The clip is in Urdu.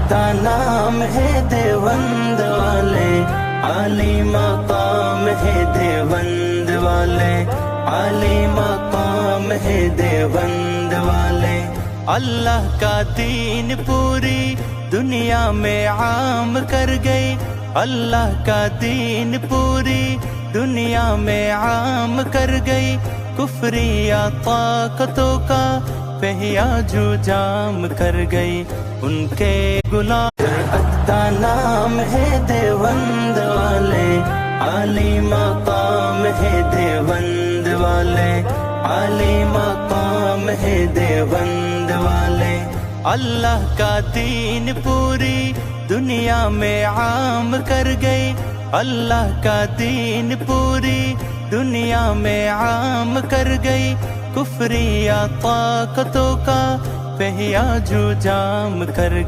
کا نام ہے دیوبند والے، عالی مقام ہے دیوبند والے، عالی مقام ہے دیوبند والے۔ اللہ کا دین پوری دنیا میں عام کر گئی، اللہ کا دین پوری دنیا میں عام کر گئی، کفریہ طاقتوں کا پہیا جو جام کر گئی، ان کے غلام۔ جرأت کا نام ہے دیوبند والے، عالی مقام ہے دیوبند والے، عالی مقام ہے دیوبند والے۔ اللہ کا دین پوری دنیا میں عام کر گئی، اللہ کا دین پوری دنیا میں عام کر گئی، کفریہ طاقتوں کا پہیا جو جام کر گئی۔